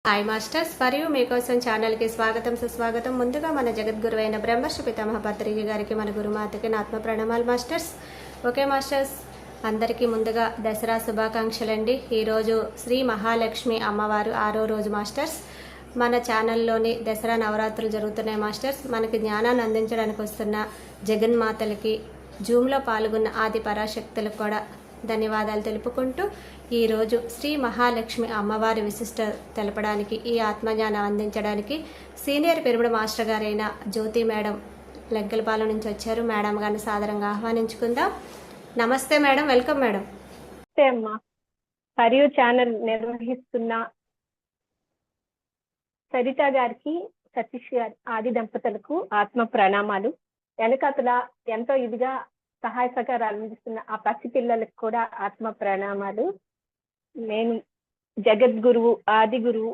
Hi masters, మరియు మీకోసం ఛానల్కి స్వాగతం సుస్వాగతం. ముందుగా మన జగద్గురువైన బ్రహ్మర్షి పితామహ పత్రిజీ గారికి, మన గురుమాతకి నా ఆత్మ ప్రణామాలు మాస్టర్స్. ఓకే మాస్టర్స్, అందరికీ ముందుగా దసరా శుభాకాంక్షలండి. ఈరోజు శ్రీ మహాలక్ష్మి అమ్మవారు 6వ రోజు మాస్టర్స్. మన ఛానల్లోని దసరా నవరాత్రులు జరుగుతున్నాయి మాస్టర్స్. మనకి జ్ఞానాన్ని అందించడానికి వస్తున్న జగన్మాతలకి, జూమ్లో పాల్గొన్న ఆది పరాశక్తులకు కూడా ధన్యవాదాలు తెలుపుకుంటూ, ఈరోజు శ్రీ మహాలక్ష్మి అమ్మవారి విశిష్ట తెలపడానికి, ఈ ఆత్మజ్ఞానం అందించడానికి సీనియర్ పిరమిడ్ మాస్టర్ గారైన జ్యోతి మేడం లెగ్గలపాలెం నుంచి వచ్చారు. మేడం గారిని సాదరంగా ఆహ్వానించుకుందాం. నమస్తే మేడం, వెల్కమ్ మేడం. నమస్తే అమ్మా. మరియు ఛానల్ నిర్వహిస్తున్న సరిత గారికి, సతీష్ గారి ఆది దంపతులకు ఆత్మ ప్రణామాలు. వెనకతల ఎంతో ఇదిగా సహాయ సహకారాలు అందిస్తున్న ఆ పసిపిల్లలకు కూడా ఆత్మ ప్రణామాలు. నేను జగద్గురువు, ఆది గురువు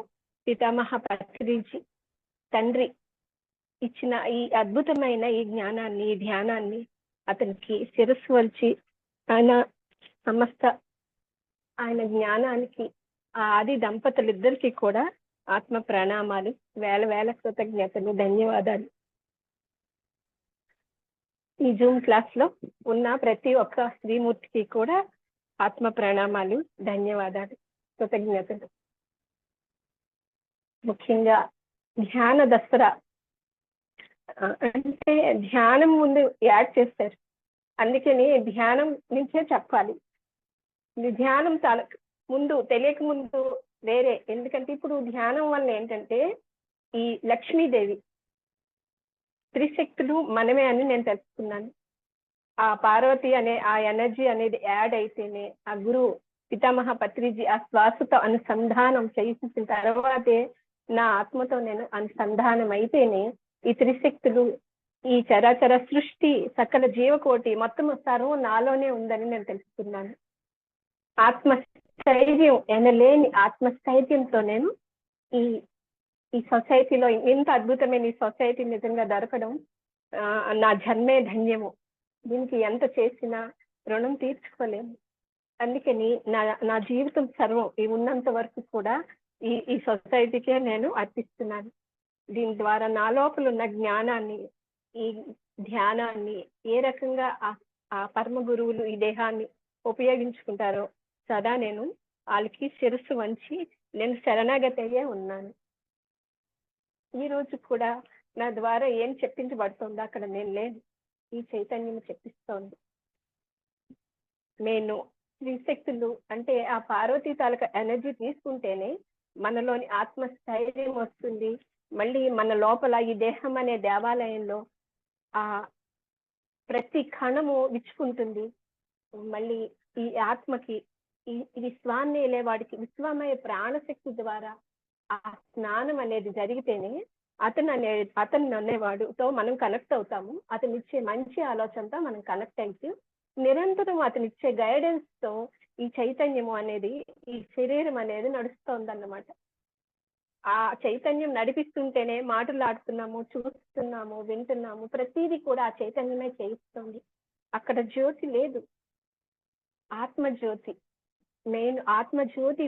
పితామహ పత్రిజీ తండ్రి ఇచ్చిన ఈ అద్భుతమైన ఈ జ్ఞానాన్ని, ఈ ధ్యానాన్ని అతనికి శిరస్సు వల్చి ఆయన జ్ఞానానికి ఆ ఆది దంపతులిద్దరికీ కూడా ఆత్మ ప్రణామాలు, వేల వేల కృతజ్ఞతలు, ధన్యవాదాలు. ఈ జూమ్ క్లాస్ లో ఉన్న ప్రతి ఒక్క శ్రీమూర్తికి కూడా ఆత్మ ప్రణామాలు, ధన్యవాదాలు, కృతజ్ఞతలు. ముఖ్యంగా ధ్యాన దసరా అంటే ధ్యానం ముందు యాడ్ చేస్తారు, అందుకని ధ్యానం నుంచే చెప్పాలి. ధ్యానం ముందు తెలియక ముందు వేరే, ఎందుకంటే ఇప్పుడు ధ్యానం వల్ల ఏంటంటే ఈ లక్ష్మీదేవి త్రిశక్తులు మనమే అని నేను తెలుసుకున్నాను. ఆ పార్వతి అనే ఆ ఎనర్జీ అనేది యాడ్ అయితేనే, ఆ గురువు పితామహ పత్రిజీ ఆ శ్వాసతో అనుసంధానం చేసిన తర్వాతే నా ఆత్మతో నేను అనుసంధానం అయితేనే ఈ త్రిశక్తులు, ఈ చరాచర సృష్టి, సకల జీవకోటి మొత్తం సర్వం నాలోనే ఉందని నేను తెలుసుకున్నాను. ఆత్మస్థైర్యం ఎనలేని ఆత్మస్థైర్యంతో నేను ఈ సొసైటీలో ఇంత అద్భుతమైన ఈ సొసైటీ నిజంగా దొరకడం నా జన్మే ధన్యము. దీనికి ఎంత చేసినా రుణం తీర్చుకోలేము. అందుకని నా జీవితం సర్వం ఈ ఉన్నంత వరకు కూడా ఈ సొసైటీకే నేను అర్పిస్తున్నాను. దీని ద్వారా నా లోపల ఉన్న జ్ఞానాన్ని, ఈ ధ్యానాన్ని ఏ రకంగా ఆ పరమ గురువులు ఈ దేహాన్ని ఉపయోగించుకుంటారో సదా నేను వాళ్ళకి శిరస్సు వంచి నేను శరణాగతి అయ్యే ఉన్నాను. ఈ రోజు కూడా నా ద్వారా ఏం చెప్పించబడుతుందో అక్కడ నేను లేను, ఈ చైతన్యం చెప్పిస్తోంది. నేను త్రిశక్తులు అంటే ఆ పార్వతీ తాలూకా ఎనర్జీ తీసుకుంటేనే మనలోని ఆత్మస్థైర్యం వస్తుంది. మళ్ళీ మన లోపల ఈ దేహం అనే దేవాలయంలో ఆ ప్రతి కణము విచ్చుకుంటుంది. మళ్ళీ ఈ ఆత్మకి ఈ విశ్వాన్ని వెళ్ళేవాడికి విశ్వమయ ప్రాణశక్తి ద్వారా ఆ స్నానం అనేది జరిగితేనే అతను అనేవాడుతో మనం కనెక్ట్ అవుతాము. అతను ఇచ్చే మంచి ఆలోచనతో మనం కనెక్ట్ అయితే నిరంతరం అతను ఇచ్చే గైడెన్స్ తో ఈ చైతన్యము అనేది, ఈ శరీరం అనేది నడుస్తోందన్నమాట. ఆ చైతన్యం నడిపిస్తుంటేనే మాటలాడుతున్నాము, చూస్తున్నాము, వింటున్నాము, ప్రతిదీ కూడా ఆ చైతన్యమే చేయిస్తుంది. అక్కడ జ్యోతి లేదు, ఆత్మజ్యోతి. నేను ఆత్మజ్యోతి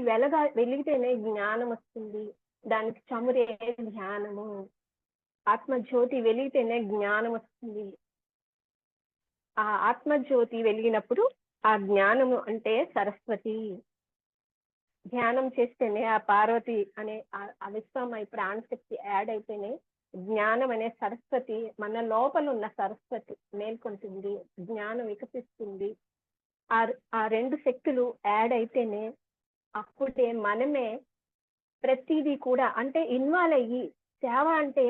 వెలిగితేనే జ్ఞానం వస్తుంది. దానికి చమురే ధ్యానము. ఆత్మజ్యోతి వెలిగితేనే జ్ఞానం వస్తుంది. ఆ ఆత్మజ్యోతి వెలిగినప్పుడు ఆ జ్ఞానము అంటే సరస్వతి. ధ్యానం చేస్తేనే ఆ పార్వతి అనే ఆ విశ్వమయ ప్రాణశక్తి యాడ్ అయితేనే జ్ఞానం అనే సరస్వతి, మన లోపల ఉన్న సరస్వతి మేల్కొంటుంది, జ్ఞానం వికసిస్తుంది. ఆ రెండు శక్తులు యాడ్ అయితేనే అప్పుడే మనమే ప్రతిదీ కూడా అంటే ఇన్వాల్వ్ అయ్యి, సేవ అంటే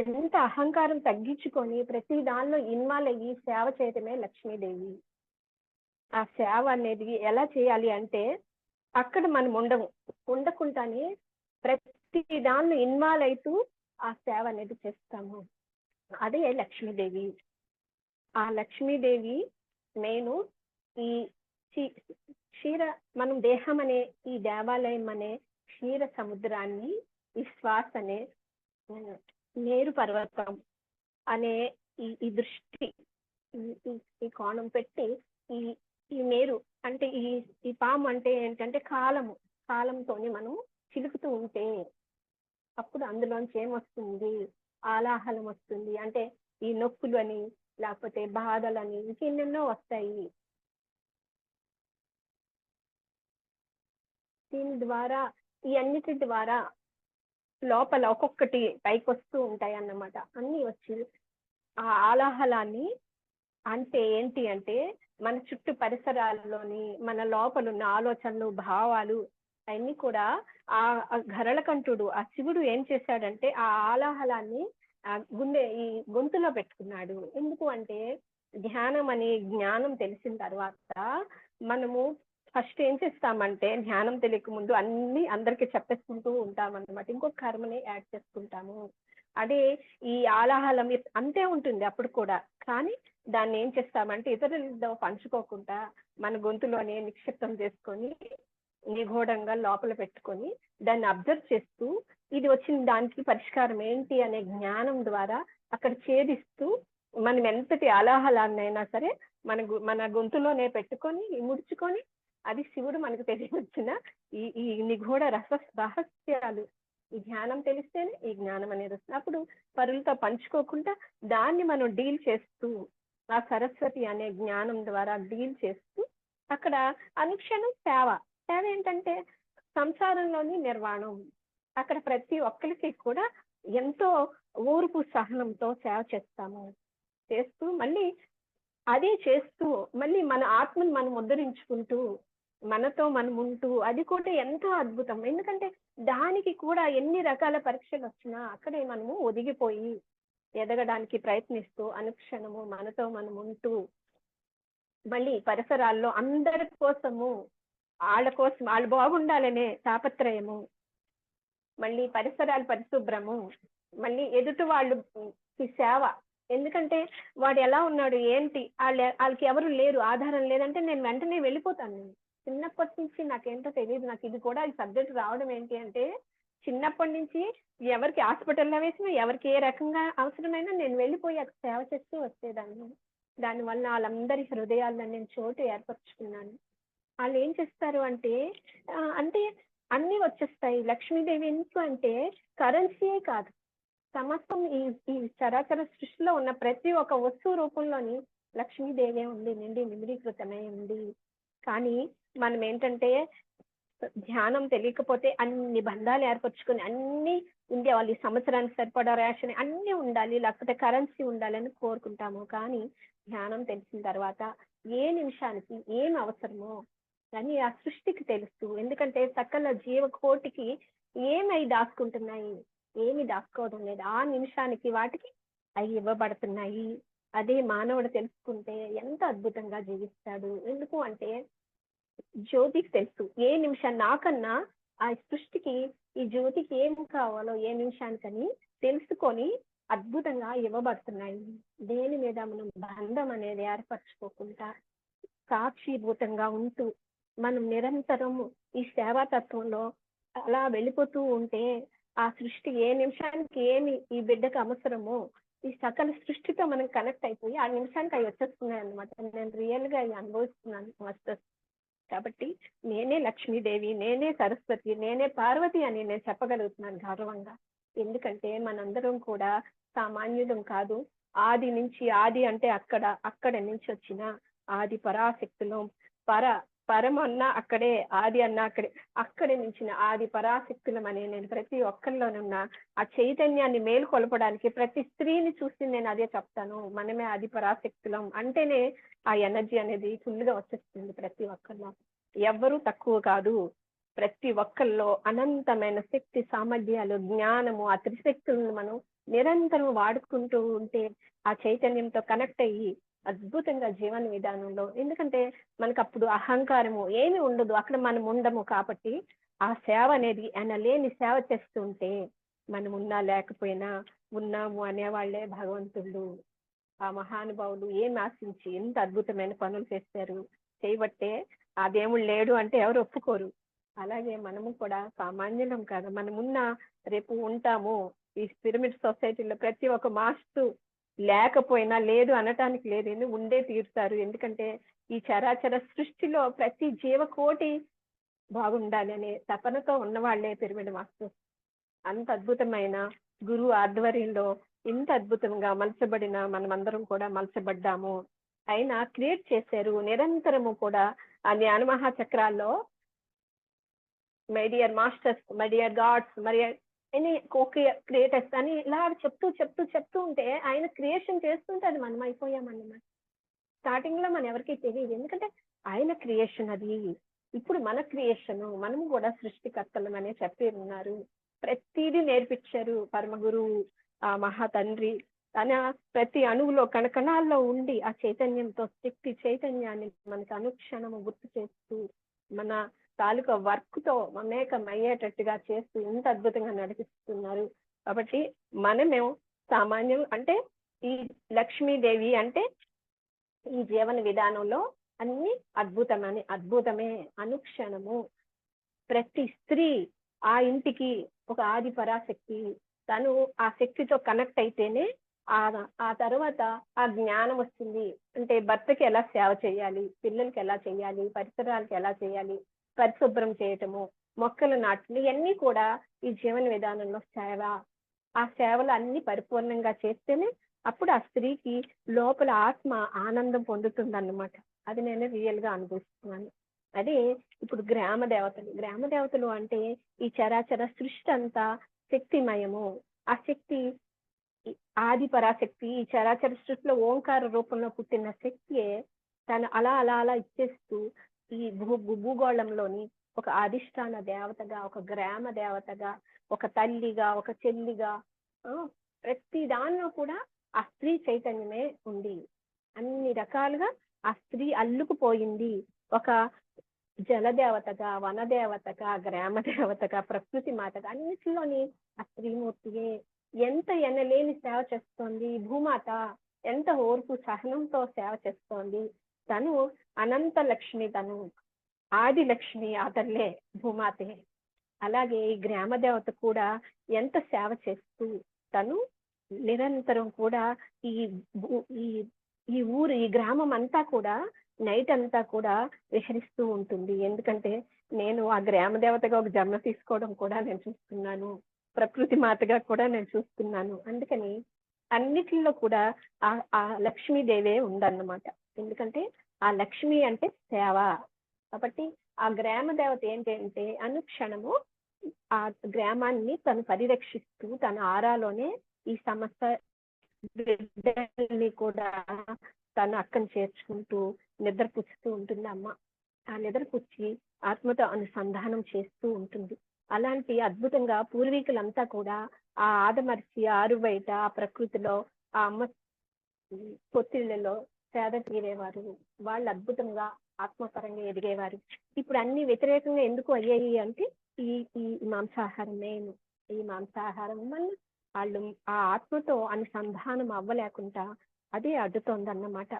ఎంత అహంకారం తగ్గించుకొని ప్రతి దానిలో ఇన్వాల్వ్ అయ్యి సేవ చేయటమే లక్ష్మీదేవి. ఆ సేవ అనేది ఎలా చేయాలి అంటే అక్కడ మనం ఉండకుండానే ప్రతి దానిలో ఇన్వాల్వ్ అవుతూ ఆ సేవ అనేది చేస్తాము. అదే లక్ష్మీదేవి. ఆ లక్ష్మీదేవి నేను ఈ మనం దేహం అనే ఈ దేవాలయం అనే క్షీర సముద్రాన్ని, ఈ శ్వాస అనే మేరు పర్వతం అనే ఈ దృష్టి, ఈ కోణం పెట్టి ఈ మేరు అంటే ఈ పాము అంటే ఏంటంటే కాలంతోని మనం చిలుకుతూ ఉంటే అప్పుడు అందులోంచి ఏమొస్తుంది? ఆలాహలం వస్తుంది. అంటే ఈ నొప్పులు అని, లేకపోతే బాధలని, ఇంకెన్నెన్నో వస్తాయి. దీని ద్వారా, ఈ అన్నిటి ద్వారా లోపల ఒక్కొక్కటి పైకొస్తూ ఉంటాయి అన్నమాట. అన్ని వచ్చి ఆ ఆలాహలాన్ని, అంటే ఏంటి అంటే మన చుట్టూ పరిసరాల్లోని మన లోపల ఉన్న ఆలోచనలు, భావాలు అన్ని కూడా ఆ గరళకంఠుడు, ఆ శివుడు ఏం చేశాడంటే ఆ ఆలాహలాన్ని ఈ గొంతులో పెట్టుకున్నాడు. ఎందుకు అంటే ధ్యానం అనే జ్ఞానం తెలిసిన తర్వాత మనము ఫస్ట్ ఏం చేస్తామంటే ధ్యానం తెలియక ముందు అన్ని అందరికి చెప్పేసుకుంటూ ఉంటాం అన్నమాట. ఇంకొక కర్మని యాడ్ చేసుకుంటాము. అదే ఈ ఆలాహలం అంతే ఉంటుంది అప్పుడు కూడా. కానీ దాన్ని ఏం చేస్తామంటే ఇతరులతో పంచుకోకుండా మన గొంతులోనే నిక్షిప్తం చేసుకొని నిగూఢంగా లోపల పెట్టుకొని దాన్ని అబ్జర్వ్ చేస్తూ ఇది వచ్చిన దానికి పరిష్కారం ఏంటి అనే జ్ఞానం ద్వారా అక్కడ ఛేదిస్తూ మనం ఎంతటి ఆలాహలాన్నైనా సరే మన గొంతులోనే పెట్టుకొని ముడుచుకొని అది శివుడు మనకు తెలియవచ్చిన ఈ నిగూఢ రహస్యాలు. ఈ ధ్యానం తెలిస్తేనే ఈ జ్ఞానం అనేది వస్తుంది. అప్పుడు పరులతో పంచుకోకుండా దాన్ని మనం డీల్ చేస్తూ ఆ సరస్వతి అనే జ్ఞానం ద్వారా డీల్ చేస్తూ అక్కడ అనుక్షణం సేవ. సేవ ఏంటంటే సంసారంలోని నిర్వాణం. అక్కడ ప్రతి ఒక్కరికి కూడా ఎంతో ఓర్పు సహనంతో సేవ చేస్తాము. చేస్తూ మళ్ళీ అదే చేస్తూ మళ్ళీ మన ఆత్మను మనం ఉద్ధరించుకుంటూ మనతో మనం ఉంటూ అది కూడా ఎంతో అద్భుతం. ఎందుకంటే దానికి కూడా ఎన్ని రకాల పరీక్షలు వచ్చినా అక్కడే మనము ఒదిగిపోయి ఎదగడానికి ప్రయత్నిస్తూ అనుక్షణము మనతో మనం ఉంటూ మళ్ళీ పరిసరాల్లో అందరి కోసము వాళ్ళు బాగుండాలనే తాపత్రయము, మళ్ళీ పరిసరాలు పరిశుభ్రము, మళ్ళీ ఎదుటి వాళ్ళు సేవ. ఎందుకంటే వాడు ఎలా ఉన్నాడు ఏంటి, వాళ్ళకి ఎవరు లేరు, ఆధారం లేదంటే నేను వెంటనే వెళ్ళిపోతాను. చిన్నప్పటి నుంచి నాకేంటో తెలియదు, నాకు ఇది కూడా ఈ సబ్జెక్ట్ రావడం ఏంటి అంటే చిన్నప్పటి నుంచి ఎవరికి హాస్పిటల్లో వేసినా ఎవరికి ఏ రకంగా అవసరమైనా నేను వెళ్ళిపోయి అక్కడ సేవ చేస్తూ వచ్చేదాన్ని. దానివల్ల వాళ్ళందరి హృదయాల్లో నేను చోటు ఏర్పరచుకున్నాను. వాళ్ళు ఏం చేస్తారు అంటే అంటే అన్ని వచ్చేస్తాయి. లక్ష్మీదేవి ఎందుకు అంటే కరెన్సీయే కాదు, సమస్తం ఈ చరాచర సృష్టిలో ఉన్న ప్రతి ఒక్క వస్తువు రూపంలోని లక్ష్మీదేవి ఉంది, నిమిడీకృతమై ఉంది. కానీ మనం ఏంటంటే ధ్యానం తెలియకపోతే అన్ని బంధాలు ఏర్పరచుకొని అన్ని ఉండే వాళ్ళు సంవత్సరానికి సరిపడా రేషన్ అన్ని ఉండాలి, లేకపోతే కరెన్సీ ఉండాలని కోరుకుంటాము. కానీ ధ్యానం తెలిసిన తర్వాత ఏ నిమిషానికి ఏం అవసరమో అని ఆ సృష్టికి తెలుస్తూ, ఎందుకంటే సకల జీవకోటికి ఏమై దాచుకుంటున్నాయి, ఏమి దాచుకోవడం లేదు, ఆ నిమిషానికి వాటికి అవి ఇవ్వబడుతున్నాయి. అదే మానవుడు తెలుసుకుంటే ఎంత అద్భుతంగా జీవిస్తాడు. ఎందుకు అంటే జ్యోతికి తెలుసు ఏ నిమిషం, నాకన్నా ఆ సృష్టికి ఈ జ్యోతికి ఏం కావాలో ఏ నిమిషానికని తెలుసుకొని అద్భుతంగా ఇవ్వబడుతున్నాయి. దేని మీద మనం బంధం అనేది ఏర్పరచుకోకుండా సాక్షిభూతంగా ఉంటూ మనం నిరంతరం ఈ సేవాతత్వంలో అలా వెళ్ళిపోతూ ఉంటే ఆ సృష్టి ఏ నిమిషానికి ఏమి ఈ బిడ్డకు అవసరమో ఈ సకల సృష్టితో మనం కనెక్ట్ అయిపోయి ఆ నిమిషానికి అవి వచ్చేస్తున్నాయి అనమాట. నేను రియల్ గా అవి అనుభవిస్తున్నాను మాస్టర్స్. కాబట్టి నేనే లక్ష్మీదేవి, నేనే సరస్వతి, నేనే పార్వతి అని నేను చెప్పగలుగుతున్నాను గౌరవంగా. ఎందుకంటే మనందరం కూడా సామాన్యులం కాదు. ఆది నుంచి, ఆది అంటే అక్కడ నుంచి వచ్చిన ఆది పరాశక్తులం. పరమన్నా అక్కడే, ఆది అన్నా అక్కడి నుంచి ఆది పరాశక్తులం అనే నేను ప్రతి ఒక్కరిలోనున్న ఆ చైతన్యాన్ని మేలుకొల్పడానికి ప్రతి స్త్రీని చూసి నేను అదే చెప్తాను. మనమే ఆది పరాశక్తులం అంటేనే ఆ ఎనర్జీ అనేది ఫుల్గా వచ్చేస్తుంది ప్రతి ఒక్కరిలో. ఎవ్వరూ తక్కువ కాదు. ప్రతి ఒక్కరిలో అనంతమైన శక్తి, సామర్థ్యాలు, జ్ఞానము, ఆ త్రిశక్తులను మనం నిరంతరం వాడుకుంటూ ఉంటే ఆ చైతన్యంతో కనెక్ట్ అయ్యి అద్భుతంగా జీవన విధానంలో, ఎందుకంటే మనకు అప్పుడు అహంకారము ఏమి ఉండదు, అక్కడ మనం ఉండము. కాబట్టి ఆ సేవ అనేది లేని సేవ చేస్తుంటే మనం ఉన్నా లేకపోయినా ఉన్నాము అనేవాళ్లే భగవంతుడు. ఆ మహానుభావులు ఏం ఆశించి ఎంత అద్భుతమైన పనులు చేస్తారు, చేయబట్టే ఆ దేవుడు లేడు అంటే ఎవరు ఒప్పుకోరు. అలాగే మనము కూడా సామాన్యులం కాదు, మనమున్నా రేపు ఉంటాము. ఈ పిరమిడ్ సొసైటీలో ప్రతి ఒక్క మాస్టు లేకపోయినా లేదు అనటానికి లేదు, ఉండే తీరుతారు. ఎందుకంటే ఈ చరాచర సృష్టిలో ప్రతి జీవకోటి బాగుండాలి అనే తపనతో ఉన్నవాళ్లే పిరమిడ్ మాస్టర్స్. అంత అద్భుతమైన గురువు ఆధ్వర్యంలో ఇంత అద్భుతంగా మలచబడిన మనమందరం కూడా మలచబడ్డాము. ఆయన క్రియేట్ చేశారు నిరంతరము కూడా ఆ జ్ఞాన మహాచక్రాల్లో my dear masters, my dear gods, మరి ఎనీ క్రియేటర్స్ అని ఇలా చెప్తూ ఉంటే ఆయన క్రియేషన్ చేస్తుంటే అది మనం అయిపోయామన్నమాట. స్టార్టింగ్ లో మన ఎవరికి తెలియదు, ఎందుకంటే ఆయన క్రియేషన్ అది. ఇప్పుడు మన క్రియేషన్, మనము కూడా సృష్టికర్తలమనే చెప్పి ఉన్నారు. ప్రతిదీ నేర్పించారు పరమ గురువు, ఆ మహా తండ్రి. తన ప్రతి అణువులో కణకణాల్లో ఉండి ఆ చైతన్యంతో శక్తి చైతన్యాన్ని మనకు అనుక్షణము గుర్తు చేస్తూ మన తాలూకా వర్క్ తో మమేకం అయ్యేటట్టుగా చేస్తూ ఇంత అద్భుతంగా నడిపిస్తున్నారు. కాబట్టి మనమే సామాన్యం అంటే ఈ లక్ష్మీదేవి అంటే ఈ జీవన విధానంలో అన్ని అద్భుతమే అనుక్షణము. ప్రతి స్త్రీ ఆ ఇంటికి ఒక ఆది పరాశక్తి. తను ఆ శక్తితో కనెక్ట్ అయితేనే ఆ తర్వాత ఆ జ్ఞానం వస్తుంది. అంటే భర్తకి ఎలా సేవ చేయాలి, పిల్లలకి ఎలా చేయాలి, పరిసరాలకి ఎలా చేయాలి, పరిశుభ్రం చేయటము, మొక్కలు నాటడం, ఇవన్నీ కూడా ఈ జీవన విధానంలో సేవ. ఆ సేవలు అన్ని పరిపూర్ణంగా చేస్తేనే అప్పుడు ఆ స్త్రీకి లోపల ఆత్మ ఆనందం పొందుతుందన్నమాట. అది నేను రియల్ గా అనుభవిస్తున్నాను. అదే ఇప్పుడు గ్రామ దేవతలు అంటే ఈ చరాచర సృష్టి అంతా శక్తిమయము. ఆ శక్తి ఆది పరాశక్తి ఈ చరాచర సృష్టిలో ఓంకార రూపంలో పుట్టిన శక్తియే తను అలా ఇచ్చేస్తూ ఈ భూగోళంలోని ఒక అధిష్టాన దేవతగా, ఒక గ్రామ దేవతగా, ఒక తల్లిగా, ఒక చెల్లిగా, ప్రతి దానిలో కూడా ఆ స్త్రీ చైతన్యమే ఉంది. అన్ని రకాలుగా ఆ స్త్రీ అల్లుకుపోయింది. ఒక జలదేవతగా, వనదేవతగా, గ్రామ దేవతగా, ప్రకృతి మాతగా, అన్నిటిలోని ఆ స్త్రీమూర్తియే ఎంత ఎనలేని సేవ చేస్తోంది. భూమాత ఎంత ఓర్పు సహనంతో సేవ చేస్తోంది. తను అనంత లక్ష్మి, తను ఆది లక్ష్మి, ఆ తల్లే భూమాతే. అలాగే ఈ గ్రామ దేవత కూడా ఎంత సేవ చేస్తూ తను నిరంతరం కూడా ఈ ఈ ఊరు, ఈ గ్రామం అంతా కూడా నైట్ అంతా కూడా విహరిస్తూ ఉంటుంది. ఎందుకంటే నేను ఆ గ్రామ దేవతగా ఒక జన్మ తీసుకోవడం కూడా నేను చూస్తున్నాను, ప్రకృతి మాతగా కూడా నేను చూస్తున్నాను. అందుకని అన్నిటిలో కూడా ఆ లక్ష్మీదేవే ఉందన్నమాట. ఎందుకంటే ఆ లక్ష్మి అంటే సేవ. కాబట్టి ఆ గ్రామ దేవత ఏంటంటే అనుక్షణము ఆ గ్రామాన్ని తను పరిరక్షిస్తూ తన ఆరాలోనే ఈ సమస్త బిడ్డల్ని కూడా తను అక్కను చేర్చుకుంటూ నిద్రపుచ్చుతూ ఉంటుంది అమ్మ. ఆ నిద్రపుచ్చి ఆత్మతో అనుసంధానం చేస్తూ ఉంటుంది. అలాంటి అద్భుతంగా పూర్వీకులంతా కూడా ఆ ఆదమర్చి ఆరు బయట ఆ ప్రకృతిలో ఆ అమ్మ పొత్తిళ్లలో సేద తీరేవారు. వాళ్ళు అద్భుతంగా ఆత్మపరంగా ఎదిగేవారు. ఇప్పుడు అన్ని వ్యతిరేకంగా ఎందుకు అయ్యాయి అంటే ఈ మాంసాహారం మెయిన్. ఈ మాంసాహారం వల్ల వాళ్ళు ఆ ఆత్మతో అనుసంధానం అవ్వలేకుండా అదే అడ్డుతోందన్నమాట.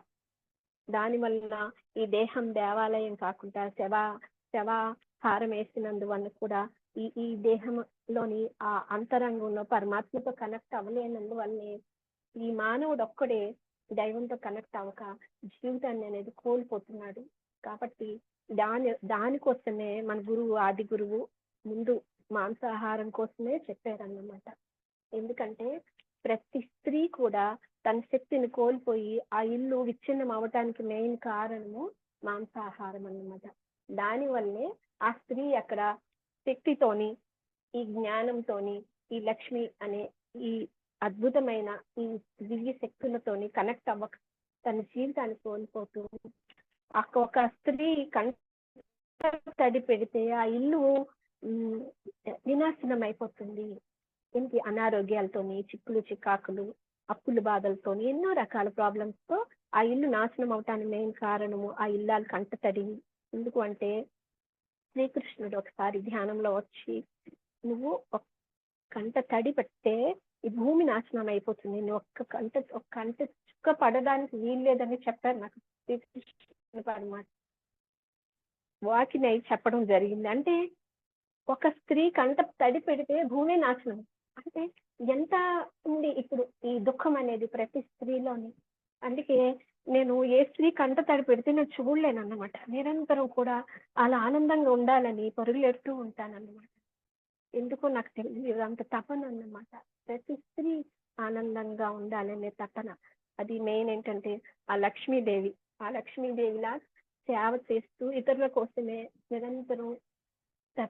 దానివల్ల ఈ దేహం దేవాలయం కాకుండా శవాహారం వేసినందువల్ల కూడా ఈ దేహంలోని ఆ అంతరంగంలో పరమాత్మతో కనెక్ట్ అవ్వలేనందువల్లే ఈ మానవుడు ఒక్కడే దైవంతో కనెక్ట్ అవ్వక జీవితాన్ని అనేది కోల్పోతున్నాడు. కాబట్టి దానికోసమే మన గురువు, ఆది గురువు ముందు మాంసాహారం కోసమే చెప్పారన్నమాట. ఎందుకంటే ప్రతి స్త్రీ కూడా తన శక్తిని కోల్పోయి ఆ ఇల్లు విచ్ఛిన్నం అవటానికి మెయిన్ కారణము మాంసాహారం అన్నమాట. దానివల్లే ఆ స్త్రీ అక్కడ శక్తితోని, ఈ జ్ఞానంతోని, ఈ లక్ష్మి అనే ఈ అద్భుతమైన ఈ దివ్య శక్తులతోని కనెక్ట్ అవ్వక తన జీవితాన్ని కోల్పోతూ ఒక స్త్రీ తడి పెడితే ఆ ఇల్లు వినాశనం అయిపోతుంది. ఏంటి అనారోగ్యాలతోని, చిక్కులు చికాకులు, అప్పుల బాధలతోని, ఎన్నో రకాల ప్రాబ్లమ్స్ తో ఆ ఇల్లు నాశనం అవటానికి మెయిన్ కారణము ఆ ఇల్లాలు కంట తడి. ఎందుకు అంటే శ్రీకృష్ణుడు ఒకసారి ధ్యానంలో వచ్చి, నువ్వు ఒక కంట తడి పెడితే ఈ భూమి నాశనం అయిపోతుంది, నువ్వు ఒక కంట చుక్క పడడానికి వీల్లేదని చెప్పారు నాకు శ్రీకృష్ణుడు అన్నమాట. వాకినై చెప్పడం జరిగింది. అంటే ఒక స్త్రీ కంట తడి పెడితే భూమి నాశనం అంటే ఎంత ఉంది ఇప్పుడు ఈ దుఃఖం అనేది ప్రతి స్త్రీలోని. అందుకే నేను ఏ స్త్రీ కంట తడి పెడితే నేను చూడలేను అన్నమాట. నిరంతరం కూడా అలా ఆనందంగా ఉండాలని పరుగులెడుతూ ఉంటానన్నమాట. ఎందుకో నాకు తెలియదు, అంత తపన అన్నమాట. ప్రతి స్త్రీ ఆనందంగా ఉండాలనే తపన. అది మెయిన్ ఏంటంటే ఆ లక్ష్మీదేవి, ఆ లక్ష్మీదేవిలా సేవ చేస్తూ ఇతరుల కోసమే నిరంతరం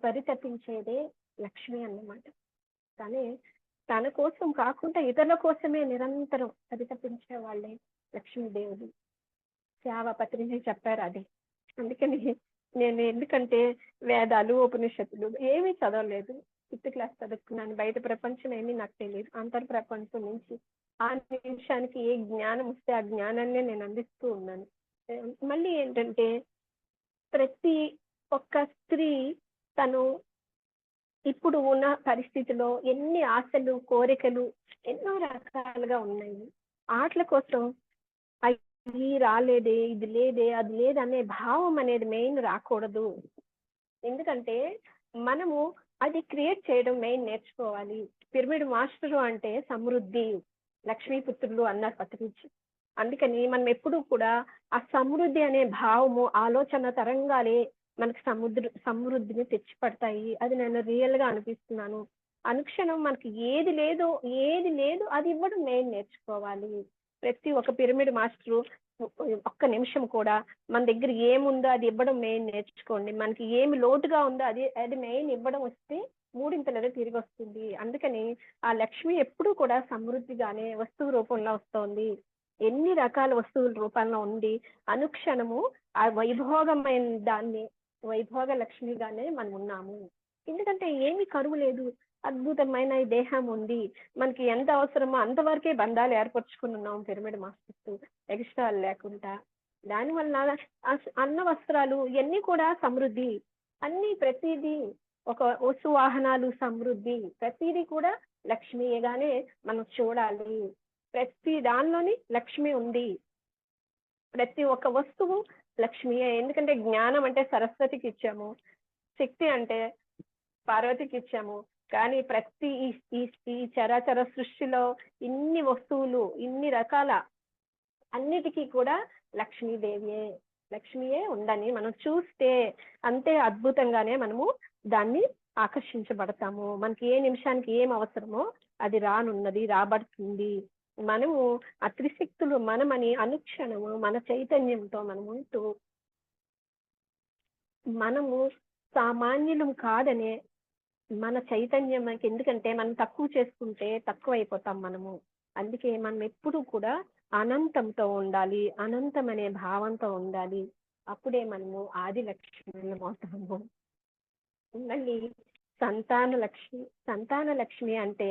పరితపించేదే లక్ష్మి అన్నమాట. కానీ తన కోసం కాకుండా ఇతరుల కోసమే నిరంతరం పరితపించే వాళ్ళే లక్ష్మీదేవుడు. సేవ పత్రిజీ చెప్పారు అది. అందుకని నేను, ఎందుకంటే వేదాలు ఉపనిషత్తులు ఏమీ చదవలేదు, 5th క్లాస్ చదువుకున్నాను. బయట ప్రపంచం ఏమీ నాకు తెలియదు. అంతర్ ప్రపంచం నుంచి ఆ నిమిషానికి ఏ జ్ఞానం వస్తే ఆ జ్ఞానాన్ని నేను అందిస్తూ ఉన్నాను. మళ్ళీ ఏంటంటే ప్రతి ఒక్క స్త్రీ తను ఇప్పుడు ఉన్న పరిస్థితిలో ఎన్ని ఆశలు కోరికలు ఎన్నో రకాలుగా ఉన్నాయి. ఆటల కోసం అది రాలేదే, ఇది లేదే, అది లేదనే భావం అనేది మెయిన్ రాకూడదు. ఎందుకంటే మనము అది క్రియేట్ చేయడం మెయిన్ నేర్చుకోవాలి. పిరమిడ్ మాస్టరు అంటే సమృద్ధి, లక్ష్మీపుత్రులు అన్నారు పత్రిజీ. అందుకని మనం ఎప్పుడూ కూడా ఆ సమృద్ధి అనే భావము, ఆలోచన తరంగాలే మనకి సమృద్ధిని తెచ్చి పడతాయి. అది నేను రియల్ గా అనిపిస్తున్నాను. అనుక్షణం మనకి ఏది లేదు అది ఇవ్వడం మెయిన్ నేర్చుకోవాలి. ప్రతి ఒక్క పిరమిడ్ మాస్టరు ఒక్క నిమిషం కూడా మన దగ్గర ఏముందో అది ఇవ్వడం మెయిన్ నేర్చుకోండి. మనకి ఏమి లోటుగా ఉందో అది మెయిన్ ఇవ్వడం వస్తే మూడింతలుగా తిరిగి వస్తుంది. అందుకని ఆ లక్ష్మి ఎప్పుడూ కూడా సమృద్ధిగానే వస్తువు రూపంలో వస్తోంది. ఎన్ని రకాల వస్తువుల రూపంలో ఉంది. అనుక్షణము ఆ వైభోగమైన దాన్ని వైభోగ లక్ష్మిగానే మనం ఉన్నాము. ఎందుకంటే ఏమి కరువు లేదు, అద్భుతమైన ఈ దేహం ఉంది. మనకి ఎంత అవసరమో అంతవరకే బంధాలు ఏర్పరచుకుని ఉన్నాం పిరమిడ్ మాస్టర్స్, ఎక్స్ట్రా లేకుండా. దానివల్ల అన్న వస్త్రాలు ఇవన్నీ కూడా సమృద్ధి. అన్ని ప్రతిదీ ఒక వస్తు వాహనాలు సమృద్ధి, ప్రతిదీ కూడా లక్ష్మిగానే మనం చూడాలి. ప్రతి దానిలోని లక్ష్మి ఉంది. ప్రతి ఒక్క వస్తువు లక్ష్మియే. ఎందుకంటే జ్ఞానం అంటే సరస్వతికి ఇచ్చాము, శక్తి అంటే పార్వతికి ఇచ్చాము. కానీ ప్రతి ఈ చరాచర సృష్టిలో ఇన్ని వస్తువులు, ఇన్ని రకాల అన్నిటికీ కూడా లక్ష్మియే ఉందని మనం చూస్తే అంతే అద్భుతంగానే మనము దాన్ని ఆకర్షించబడతాము. మనకి ఏ నిమిషానికి ఏం అవసరమో అది రానున్నది, రాబడుతుంది. మనము ఆ త్రిశక్తులు మనమని అనుక్షణము మన చైతన్యంతో మనం ఉంటూ మనము సామాన్యులం కాదనే మన చైతన్యం మనకి, ఎందుకంటే మనం తక్కువ చేసుకుంటే తక్కువ అయిపోతాం మనము. అందుకే మనం ఎప్పుడూ కూడా అనంతంతో ఉండాలి, అనంతం అనే భావంతో ఉండాలి. అప్పుడే మనము ఆది లక్ష్మి అవుతాము. మళ్ళీ సంతాన లక్ష్మి అంటే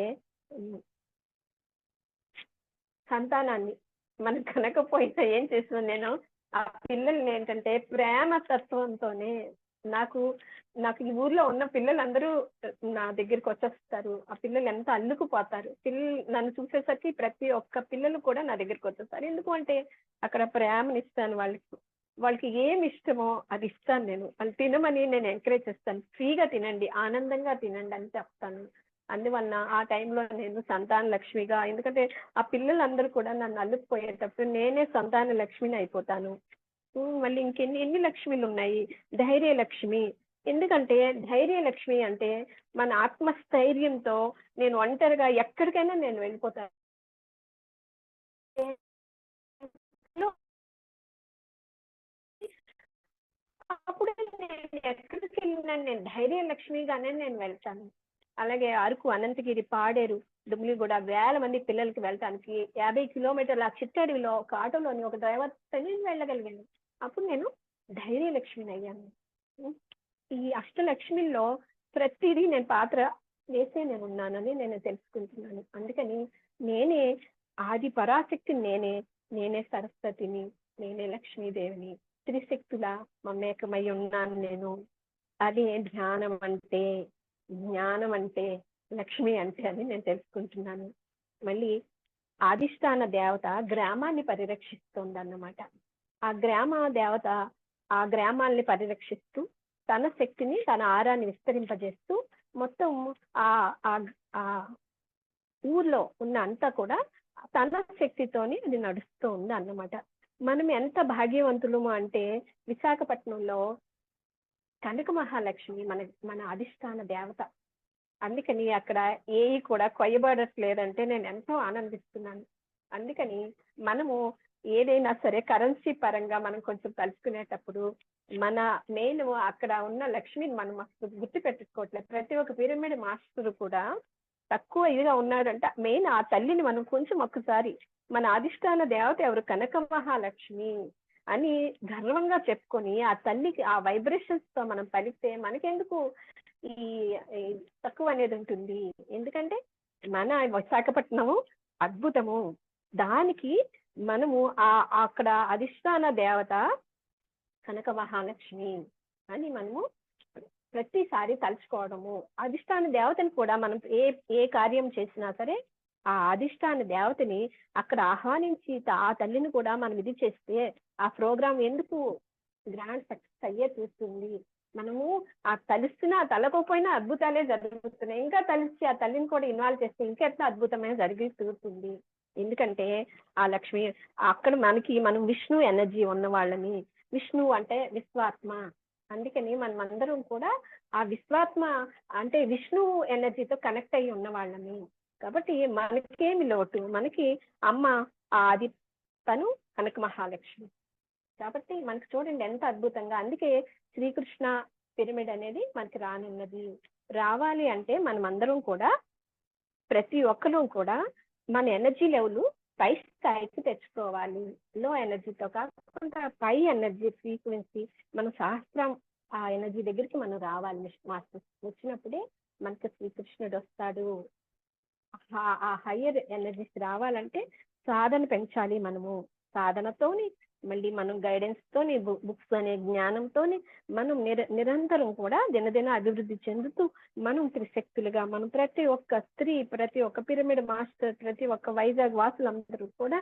సంతానాన్ని మనకు కనకపోయినా ఏం చేసిన నేను ఆ పిల్లల్ని ఏంటంటే ప్రేమ తత్వంతోనే, నాకు ఈ ఊర్లో ఉన్న పిల్లలందరూ నా దగ్గరికి వచ్చేస్తారు. ఆ పిల్లలు ఎంత అల్లుకుపోతారు. నన్ను చూసేసరికి ప్రతి ఒక్క పిల్లలు కూడా నా దగ్గరికి వచ్చేస్తారు. ఎందుకు అంటే అక్కడ ప్రేమనిస్తాను వాళ్ళకి ఏమి ఇష్టమో అది ఇస్తాను. వాళ్ళు తినమని నేను ఎంకరేజ్ చేస్తాను. ఫ్రీగా తినండి, ఆనందంగా తినండి అని చెప్తాను. అందువలన ఆ టైంలో నేను సంతాన లక్ష్మిగా, ఎందుకంటే ఆ పిల్లలందరూ కూడా నన్ను అల్లుకుపోయేటప్పుడు నేనే సంతాన లక్ష్మిని అయిపోతాను. మళ్ళీ ఎన్ని లక్ష్మిలు ఉన్నాయి. ధైర్య లక్ష్మి. ఎందుకంటే ధైర్య లక్ష్మి అంటే మన ఆత్మస్థైర్యంతో నేను ఒంటరిగా ఎక్కడికైనా నేను వెళ్ళిపోతాను. అప్పుడు నేను ఎక్కడికి వెళ్ళినా నేను ధైర్య లక్ష్మిగానే నేను వెళ్తాను. అలాగే అరకు, అనంతగిరి, పాడేరు, దుమ్మిగూడ వేల మంది పిల్లలకి వెళ్ళటానికి 50 కిలోమీటర్ల చిట్టడిలో ఒక ఆటోలోని ఒక డ్రైవర్ నేను వెళ్ళగలిగాను. అప్పుడు నేను ధైర్య లక్ష్మిని అయ్యాను. ఈ అష్టలక్ష్మిల్లో ప్రతిదీ నేను పాత్ర వేసే నేను ఉన్నానని నేను తెలుసుకుంటున్నాను. అందుకని నేనే ఆది పరాశక్తి, నేనే సరస్వతిని, నేనే లక్ష్మీదేవిని, త్రిశక్తుల మమేకమై ఉన్నాను నేను. అది జ్ఞానం అంటే లక్ష్మి అంటే అని నేను తెలుసుకుంటున్నాను. మళ్ళీ ఆదిష్టాన దేవత గ్రామాన్ని పరిరక్షిస్తుంది అన్నమాట. ఆ గ్రామ దేవత ఆ గ్రామాల్ని పరిరక్షిస్తూ తన శక్తిని, తన ఆరాన్ని విస్తరింపజేస్తూ మొత్తం ఆ ఊర్లో ఉన్న అంతా కూడా తన శక్తితోని అది నడుస్తూ ఉంది అన్నమాట. మనం ఎంత భాగ్యవంతులము అంటే విశాఖపట్నంలో కనక మహాలక్ష్మి మన మన అధిష్టాన దేవత. అందుకని అక్కడ ఏవి కూడా కొయ్యబడట్లేదంటే నేను ఎంతో ఆనందిస్తున్నాను. అందుకని మనము ఏదైనా సరే కరెన్సీ పరంగా మనం కొంచెం కలుసుకునేటప్పుడు మన మెయిన్ అక్కడ ఉన్న లక్ష్మిని మనం అసలు గుర్తు పెట్టుకోవట్లేదు. ప్రతి ఒక్క పిరమిడ్ మాస్టర్ కూడా తక్కువ ఇదిగా ఉన్నాడంటే మెయిన్ ఆ తల్లిని మనం కొంచెం ఒక్కసారి మన అధిష్టాన దేవత ఎవరు, కనక మహాలక్ష్మి అని గర్వంగా చెప్పుకొని ఆ తల్లికి ఆ వైబ్రేషన్స్ తో మనం పలికితే మనకెందుకు ఈ ఈ తక్కువ అనేది ఉంటుంది. ఎందుకంటే మన విశాఖపట్నము అద్భుతము. దానికి మనము అక్కడ అధిష్టాన దేవత కనక మహాలక్ష్మి అని మనము ప్రతిసారి తలుచుకోవడము. అధిష్టాన దేవతని కూడా మనం ఏ కార్యం చేసినా సరే ఆ అధిష్టాన దేవతని అక్కడ ఆహ్వానించి ఆ తల్లిని కూడా మనం ఇది చేస్తే ఆ ప్రోగ్రామ్ ఎందుకు గ్రాండ్ సక్సెస్ అయ్యే చూస్తుంది. మనము ఆ తలుస్తున్నా తలకపోయినా అద్భుతాలే జరుగుతున్నాయి. ఇంకా తలిచి ఆ తల్లిని కూడా ఇన్వాల్వ్ చేస్తే ఇంకెట్లా అద్భుతమైన జరిగి తీరుతుంది. ఎందుకంటే ఆ లక్ష్మి అక్కడ మనం విష్ణు ఎనర్జీ ఉన్న వాళ్ళని, విష్ణు అంటే విశ్వాత్మ. అందుకని మనం అందరం కూడా ఆ విశ్వాత్మ అంటే విష్ణు ఎనర్జీతో కనెక్ట్ అయ్యి ఉన్న వాళ్ళని. కాబట్టి మనకేమి లోటు, మనకి అమ్మ అది తను కనక మహాలక్ష్మి. కాబట్టి మనకు చూడండి ఎంత అద్భుతంగా. అందుకే శ్రీకృష్ణ పిరమిడ్ అనేది మనకి రానున్నది. రావాలి అంటే మనం అందరం కూడా ప్రతి ఒక్కరూ కూడా మన ఎనర్జీ లెవెల్ పై స్థాయికి తెచ్చుకోవాలి. లో ఎనర్జీతో కాకుండా పై ఎనర్జీ ఫ్రీక్వెన్సీ మన సహస్రం ఆ ఎనర్జీ దగ్గరికి మనం రావాలి. మాస్టర్ వచ్చినప్పుడే మనకి శ్రీకృష్ణుడు వస్తాడు. ఆ హయ్యర్ ఎనర్జీస్ రావాలంటే సాధన పెంచాలి. మనము సాధనతోని మళ్ళీ మనం గైడెన్స్ తోని బుక్స్ అనే జ్ఞానంతోని మనం నిరంతరం కూడా దినదిన అభివృద్ధి చెందుతూ మనం త్రిశక్తులుగా మనం ప్రతి ఒక్క స్త్రీ, ప్రతి ఒక్క పిరమిడ్ మాస్టర్, ప్రతి ఒక్క వైజాగ్ వాసులందరూ కూడా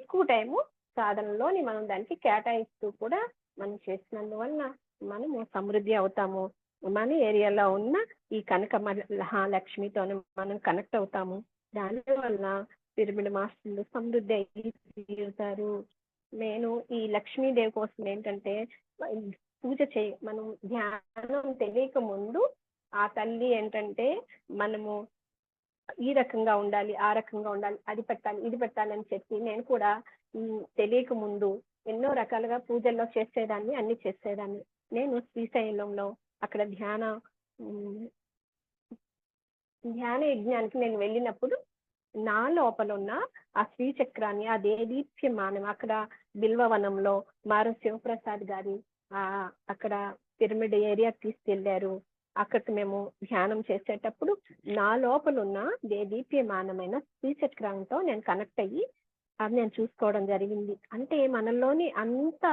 ఎక్కువ టైము సాధనలోని మనం దానికి కేటాయిస్తూ కూడా మనం చేసినందువల్ల మనము సమృద్ధి అవుతాము. మన ఏరియాలో ఉన్న ఈ కనక మహాలక్ష్మితో మనం కనెక్ట్ అవుతాము. దాని వల్ల పిరమిడ్ మాస్టర్లు సమృద్ధి అయ్యి తీరుతారు. నేను ఈ లక్ష్మీదేవి కోసం ఏంటంటే పూజ మనం ధ్యానం తెలియక ముందు ఆ తల్లి ఏంటంటే మనము ఈ రకంగా ఉండాలి, ఆ రకంగా ఉండాలి, అది పెట్టాలి, ఇది పెట్టాలని చెప్పి నేను కూడా తెలియక ముందు ఎన్నో రకాలుగా పూజల్లో చేసేదాన్ని, అన్ని చేసేదాన్ని. నేను శ్రీశైలంలో అక్కడ ధ్యాన యజ్ఞానికి నేను వెళ్ళినప్పుడు నా లోపల ఉన్న ఆ శ్రీచక్రాన్ని, ఆ దేదీప్యమానం అక్కడ బిల్వవనంలో మారు శివప్రసాద్ గారి అక్కడ పిరమిడ్ ఏరియా తీసుకెళ్లారు. అక్కడికి మేము ధ్యానం చేసేటప్పుడు నా లోపల ఉన్న దేదీప్యమానమైన శ్రీచక్రంతో నేను కనెక్ట్ అయ్యి అది నేను చూసుకోవడం జరిగింది. అంటే మనలోని అంత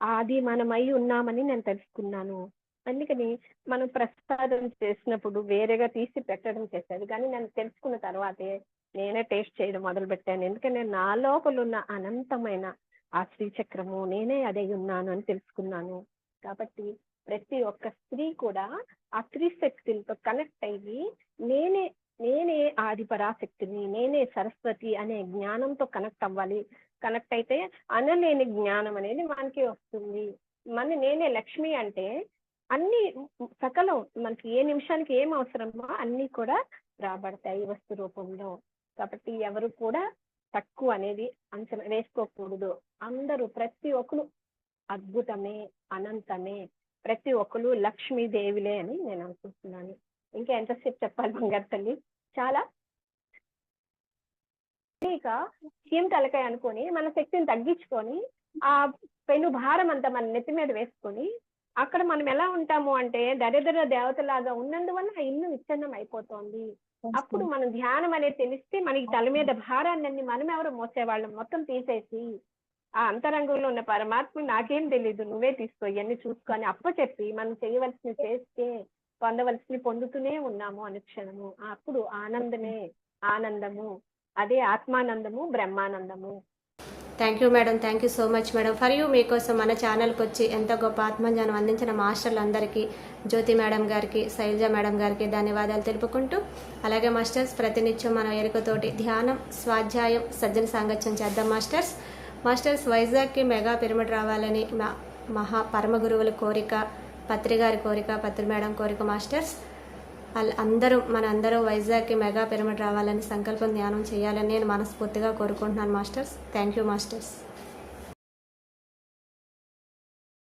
అది మనమై ఉన్నామని నేను తెలుసుకున్నాను. అందుకని మనం ప్రసాదం చేసినప్పుడు వేరేగా తీసి పెట్టడం చేసేది, కానీ నేను తెలుసుకున్న తర్వాతే నేనే టేస్ట్ చేయడం మొదలు పెట్టాను. ఎందుకంటే నా లోపల ఉన్న అనంతమైన ఆ శ్రీచక్రము నేనే అదే ఉన్నాను అని తెలుసుకున్నాను. కాబట్టి ప్రతి ఒక్క స్త్రీ కూడా ఆ త్రిశక్తులతో కనెక్ట్ అయ్యి నేనే ఆది పరాశక్తిని, నేనే సరస్వతి అనే జ్ఞానంతో కనెక్ట్ అవ్వాలి. కనెక్ట్ అయితే అనలేని జ్ఞానం అనేది మనకి వస్తుంది. నేనే లక్ష్మి అంటే అన్ని సకలం మనకి ఏ నిమిషానికి ఏం అవసరమో అన్ని కూడా రాబడతాయి వస్తు రూపంలో. కాబట్టి ఎవరు కూడా తక్కువ అనేది అంచనా వేసుకోకూడదు. అందరూ ప్రతి ఒక్కరు అద్భుతమే, అనంతమే, ప్రతి ఒక్కరు లక్ష్మీదేవిలే అని నేను అనుకుంటున్నాను. ఇంకా ఎంతసేపు చెప్పాలి బంగారు తల్లి? చాలా ఇక చీమ తలకాయ అనుకొని మన శక్తిని తగ్గించుకొని ఆ పెను భారం అంతా మన నెత్తి మీద వేసుకొని అక్కడ మనం ఎలా ఉంటాము అంటే దరిద్ర దేవతలాగా ఉన్నందువల్ల ఆ ఇల్లు విచ్ఛిన్నం అయిపోతుంది. అప్పుడు మనం ధ్యానం అనేది తెలిస్తే మనకి తల మీద భారాన్ని మనం ఎవరు మోసేవాళ్ళం మొత్తం తీసేసి ఆ అంతరంగంలో ఉన్న పరమాత్మ నాకేం తెలీదు, నువ్వే తీసుకో, ఇవన్నీ చూసుకొని అప్పచెప్పి మనం చేయవలసినవి చేస్తే పొందవలసినవి పొందుతూనే ఉన్నాము అనుక్షణము. అప్పుడు ఆనందము, అదే ఆత్మానందము, బ్రహ్మానందము. Thank you madam, thank you so much madam. For you మీకోసం మన ఛానల్కి వచ్చి ఎంతో గొప్ప ఆత్మజ్ఞానం అందించిన మాస్టర్లందరికీ, జ్యోతి మేడం గారికి, శైలజ మేడం గారికి ధన్యవాదాలు తెలుపుకుంటూ, అలాగే మాస్టర్స్ ప్రతినిత్యం మన ఎరుకతోటి ధ్యానం, స్వాధ్యాయం, సజ్జన సాంగత్యం చేద్దాం మాస్టర్స్. మాస్టర్స్ వైజాగ్కి మెగా పిరమిడ్ రావాలని మహా పరమ గురువుల కోరిక, పత్రి గారి కోరిక, పత్రి మేడం కోరిక మాస్టర్స్. మనందరం వైజాగ్కి మెగా పిరమిడ్ రావాలని సంకల్పం ధ్యానం చేయాలని నేను మనస్ఫూర్తిగా కోరుకుంటున్నాను మాస్టర్స్. Thank you masters.